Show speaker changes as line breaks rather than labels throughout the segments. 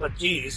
25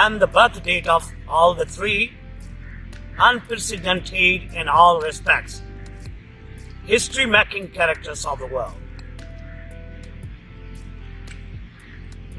and the birth date of all the three unprecedented in all respects history making characters of the world।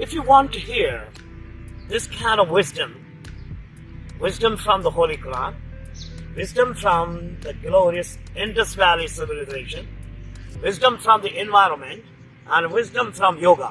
if you want to hear this kind of wisdom from the Holy Quran, wisdom from the glorious Indus Valley civilization, wisdom from the environment, and wisdom from yoga,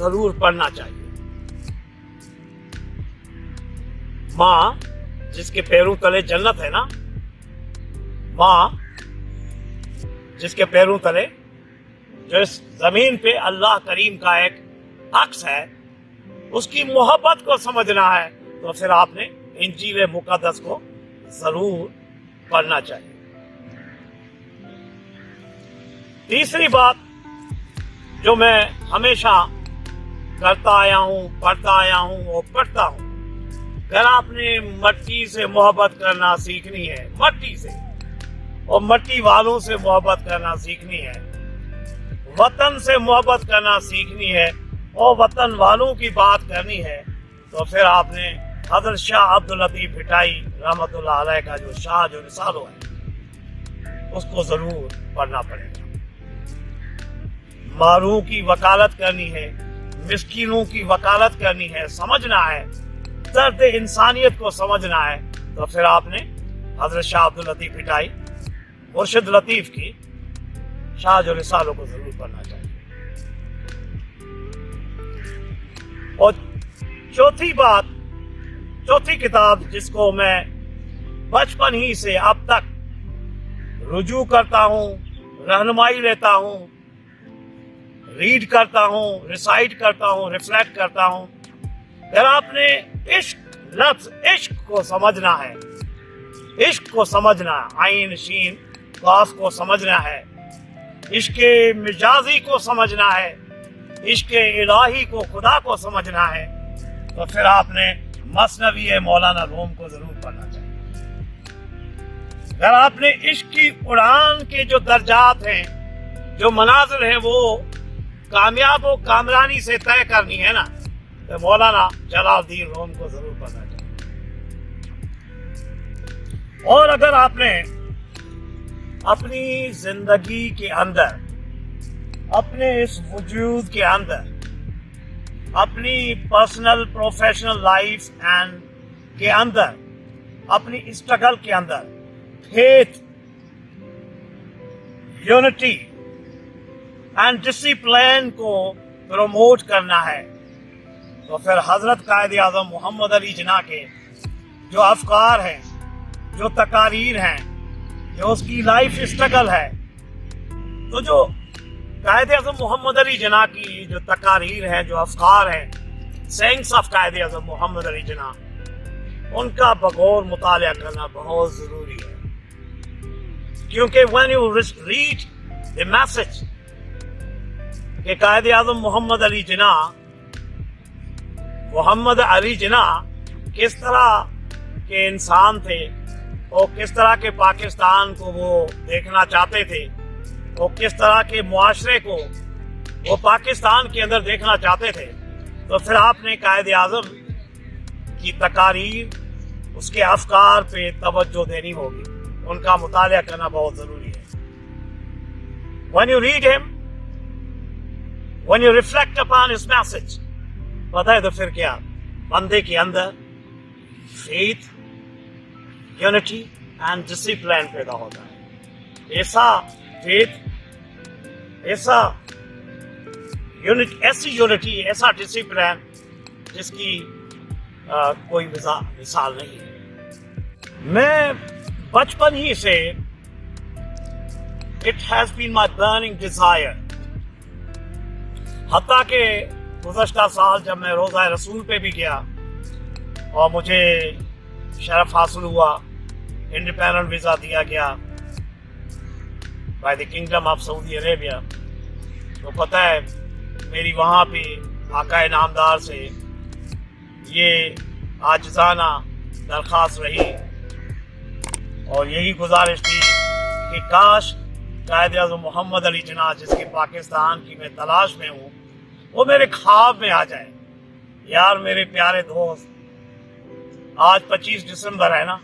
ضرور پڑھنا چاہیے. ماں جس کے پیروں تلے جنت ہے نا، ماں جس کے پیروں تلے جو اس زمین پہ اللہ کریم کا ایک عکس ہے، اس کی محبت کو سمجھنا ہے تو پھر آپ نے انجیل مقدس کو ضرور پڑھنا چاہیے. تیسری بات جو میں ہمیشہ کرتا آیا ہوں، پڑھتا آیا ہوں اور پڑھتا ہوں، اگر آپ نے مٹی سے محبت کرنا سیکھنی ہے، مٹی سے اور مٹی والوں سے محبت کرنا سیکھنی ہے، وطن سے محبت کرنا سیکھنی ہے اور وطن والوں کی بات کرنی ہے، تو پھر آپ نے حضرت شاہ عبداللطیف بھٹائی رحمۃ اللہ علیہ کا جو شاہ جو رسالہ ہے اس کو ضرور پڑھنا پڑے گا. ماروں کی وکالت کرنی ہے، مسکینوں کی وکالت کرنی ہے، سمجھنا ہے، درد انسانیت کو سمجھنا ہے، تو پھر آپ نے حضرت شاہ عبداللطیف بھٹائی مرشد لطیف کی شاہ جو رسالوں کو ضرور پڑھنا چاہیے. اور چوتھی کتاب جس کو میں بچپن ہی سے اب تک رجوع کرتا ہوں، رہنمائی لیتا ہوں، ریڈ کرتا ہوں، ریسائٹ کرتا ہوں، ریفلیکٹ کرتا ہوں، اگر آپ نے لفظ عشق کو سمجھنا ہے، عشق کو سمجھنا، عین شین قاف کو سمجھنا ہے، عشق مجازی کو سمجھنا ہے، عشق الہی کو، خدا کو سمجھنا ہے، تو پھر آپ نے مثنوی مولانا روم کو ضرور پڑھنا چاہیے. اگر آپ نے عشق کی اڑان کے جو درجات ہیں، جو مناظر ہیں، وہ کامیاب و کامرانی سے طے کرنی ہے نا، تو مولانا جلال الدین روم کو ضرور پڑھنا چاہیے. اور اگر آپ نے اپنی زندگی کے اندر، اپنے اس وجود کے اندر، اپنی پرسنل پروفیشنل لائف اینڈ کے اندر، اپنی اسٹرگل کے اندر فیتھ، یونٹی اینڈ ڈسپلین کو پروموٹ کرنا ہے، تو پھر حضرت قائد اعظم محمد علی جناح کے جو افکار ہیں، جو تقاریر ہیں، جو اس کی لائف اسٹرگل ہے، تو جو قائد اعظم محمد علی جناح کی جو تقاریر ہیں، جو افکار ہیں، سینگس آف قائد اعظم محمد علی جناح، ان کا بغور مطالعہ کرنا بہت ضروری ہے. کیونکہ when you read the message کہ قائد اعظم محمد علی جناح کس طرح کے انسان تھے اور کس طرح کے پاکستان کو وہ دیکھنا چاہتے تھے اور کس طرح کے معاشرے کو وہ پاکستان کے اندر دیکھنا چاہتے تھے، تو پھر آپ نے قائد اعظم کی تقاریر، اس کے افکار پہ توجہ دینی ہوگی، ان کا مطالعہ کرنا بہت ضروری ہے. when you read him, when you reflect upon his message، پتہ ہے تو پھر کیا بندے کے اندر faith، unity and discipline پیدا ہوتا ہے. ایسا faith، ایسی یونٹی، ایسا ڈسپلن جس کی کوئی مثال نہیں ہے. میں بچپن ہی سے it has been my burning desire، حتیٰ کہ گزشتہ سال جب میں روزہ رسول پہ بھی گیا اور مجھے شرف حاصل ہوا، انڈیپینڈنٹ ویزا دیا گیا by the kingdom of Saudi Arabia, تو پتہ ہے میری وہاں پہ آقا نامدار سے یہ عاجزانہ درخواست رہی اور یہی گزارش تھی کہ کاش قائد اعظم محمد علی جناح جس کی پاکستان کی میں تلاش میں ہوں وہ میرے خواب میں آ جائے. یار میرے پیارے دوست، آج 25 دسمبر ہے نا،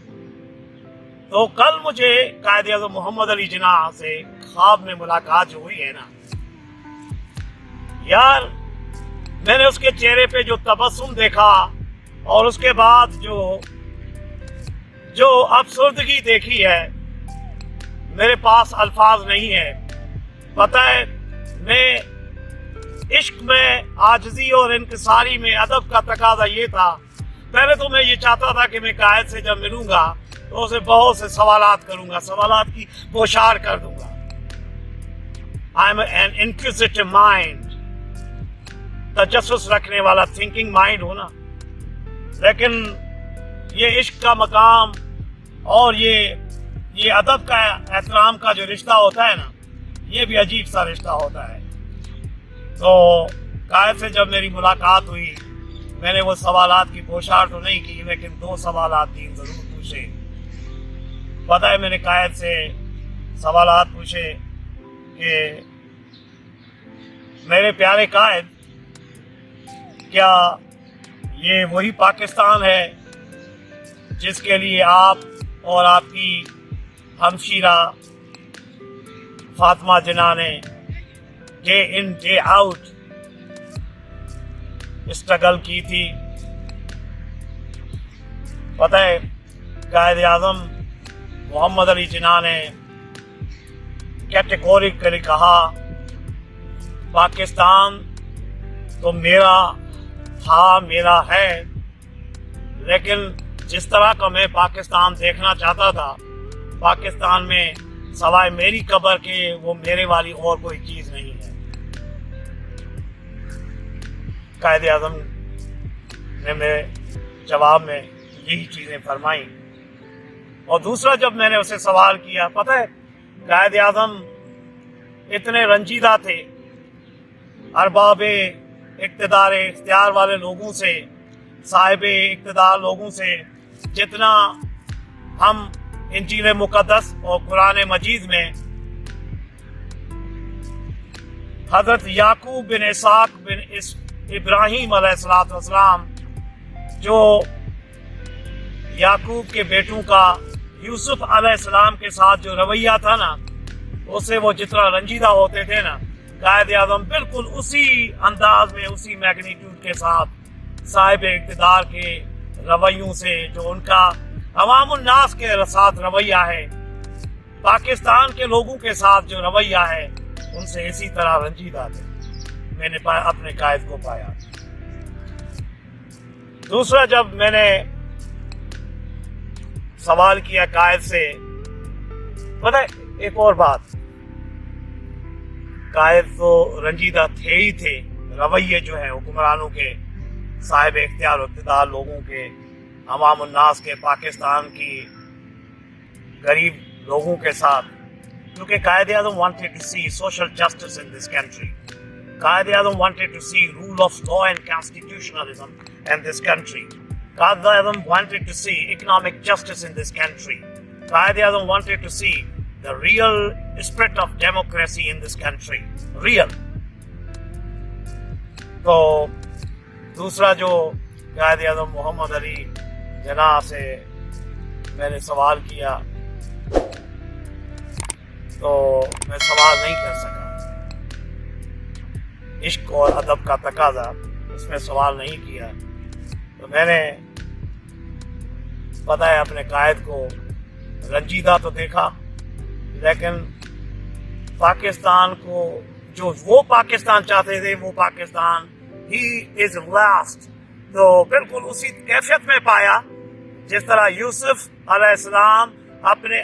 تو کل مجھے قائد اعظم محمد علی جناح سے خواب میں ملاقات جو ہوئی ہے نا، یار میں نے اس کے چہرے پہ جو تبسم دیکھا اور اس کے بعد جو افسردگی دیکھی ہے، میرے پاس الفاظ نہیں ہے. پتہ ہے میں عشق میں عاجزی اور انکساری میں ادب کا تقاضا یہ تھا، پہلے تو میں یہ چاہتا تھا کہ میں قائد سے جب ملوں گا تو اسے بہت سے سوالات کروں گا، سوالات کی بوشار کر دوں گا. I am an inquisitive mind، تجسس رکھنے والا تھنکنگ مائنڈ ہونا. لیکن یہ عشق کا مقام اور یہ ادب کا احترام کا جو رشتہ ہوتا ہے نا، یہ بھی عجیب سا رشتہ ہوتا ہے. تو قائد سے جب میری ملاقات ہوئی، میں نے وہ سوالات کی بوشار تو نہیں کی، لیکن 2 سوالات 3 ضرور پوچھے. پتہ ہے میں نے قائد سے سوالات پوچھے کہ میرے پیارے قائد، کیا یہ وہی پاکستان ہے جس کے لیے آپ اور آپ کی ہمشیرہ فاطمہ جناح نے day in day out struggle کی تھی؟ پتہ ہے قائد اعظم محمد علی جناح نے کیٹیگوریکلی کہا، پاکستان تو میرا تھا، میرا ہے، لیکن جس طرح کا میں پاکستان دیکھنا چاہتا تھا، پاکستان میں سوائے میری قبر کے وہ میرے والی اور کوئی چیز نہیں ہے. قائد اعظم نے میرے جواب میں یہی چیزیں فرمائیں. اور دوسرا جب میں نے اسے سوال کیا، پتہ ہے قائد اعظم اتنے رنجیدہ تھے ارباب اقتدار اختیار والے لوگوں سے، صاحب اقتدار لوگوں سے، جتنا ہم انجیل مقدس اور قرآن مجید میں حضرت یعقوب بن اسحاق بن ابراہیم علیہ السلام، جو یعقوب کے بیٹوں کا یوسف علیہ السلام کے ساتھ جو رویہ تھا نا، اس سے وہ جتنا رنجیدہ ہوتے تھے نا، قائد اعظم بالکل اسی انداز میں، اسی میگنیٹیوڈ کے ساتھ صاحب اقتدار کے رویوں سے، جو ان کا عوام الناس کے ساتھ رویہ ہے، پاکستان کے لوگوں کے ساتھ جو رویہ ہے، ان سے اسی طرح رنجیدہ تھے. میں نے اپنے قائد کو پایا. دوسرا جب میں نے سوال کیا قائد سے، پتہ ہے ایک اور بات، قائد تو رنجیدہ تھے ہی تھے، رویے جو ہیں حکمرانوں کے، صاحب اختیار اقتدار لوگوں کے، عوام الناس کے، پاکستان کی غریب لوگوں کے ساتھ، کیونکہ Quaid Azam wanted to see social justice in this country. Quaid Azam wanted to see rule of law and constitutionalism in this country. Quaid Azam wanted to see economic justice in this country. Quaid Azam wanted to see the real spirit of democracy in this country. Real. تو دوسرا جو قائد اعظم محمد علی جناح سے میں نے سوال کیا، تو میں سوال نہیں کر سکا. عشق اور ادب کا تقاضا، اس میں سوال نہیں کیا. تو میں نے پتہ ہے اپنے قائد کو رنجیدہ تو دیکھا، لیکن پاکستان کو، جو وہ پاکستان چاہتے تھے، وہ پاکستان ہی از لاسٹ، تو بالکل اسی کیفیت میں پایا جس طرح یوسف علیہ السلام اپنے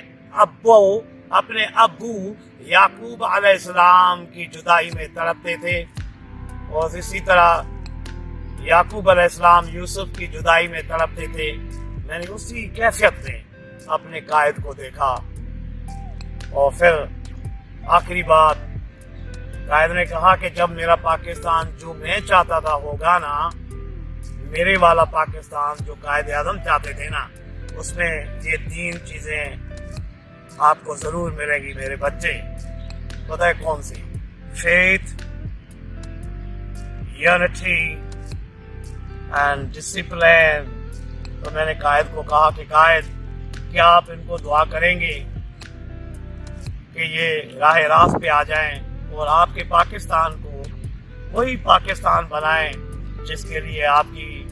ابو یعقوب علیہ السلام کی جدائی میں تڑپتے تھے، اور اسی طرح یعقوب علیہ السلام یوسف کی جدائی میں تڑپتے تھے. میں نے اسی کیفیت میں اپنے قائد کو دیکھا. اور پھر آخری بات، قائد نے کہا کہ جب میرا پاکستان جو میں چاہتا تھا ہوگا نا، میرے والا پاکستان جو قائد اعظم چاہتے تھے نا، اس میں یہ 3 چیزیں آپ کو ضرور ملے گی میرے بچے. پتہ ہے کون سی؟ Faith, unity and discipline. تو میں نے قائد کو کہا کہ قائد، کیا آپ ان کو دعا کریں گے کہ یہ راہ راست پہ آ جائیں اور آپ کے پاکستان کو وہی پاکستان بنائیں جس کے لیے آپ کی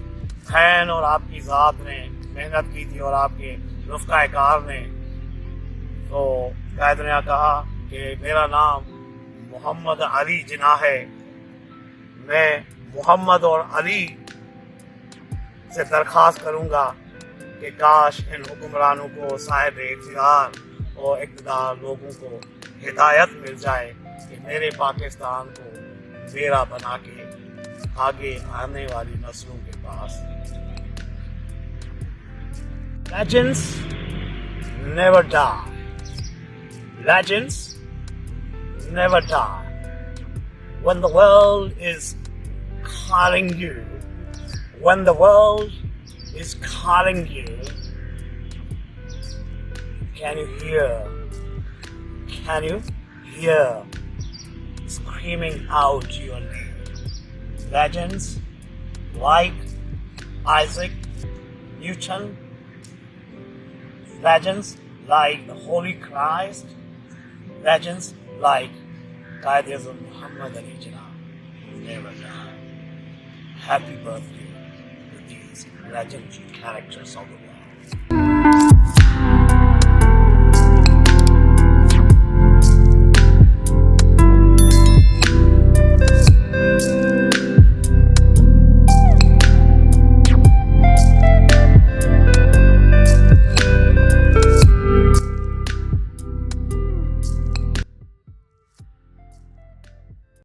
بہن اور آپ کی ذات نے محنت کی تھی اور آپ کے رفقائے کار نے. تو قائد نے کہا کہ میرا نام محمد علی جناح ہے، میں محمد اور علی سے درخواست کروں گا کہ کاش ان حکمرانوں کو، صاحب اختیار اور اقتدار لوگوں کو ہدایت مل جائے کہ میرے پاکستان کو میرا بنا کے آگے آنے والی نسلوں کے پاس. Legends never die. Legends never die. When the world is calling you, when the world is calling you, can you hear screaming out your name? Legends like Isaac Newton, legends like the Holy Christ, legends like Qaid-e-Azam Muhammad Ali Jinnah never die. Happy birthday to these legendary characters of the world.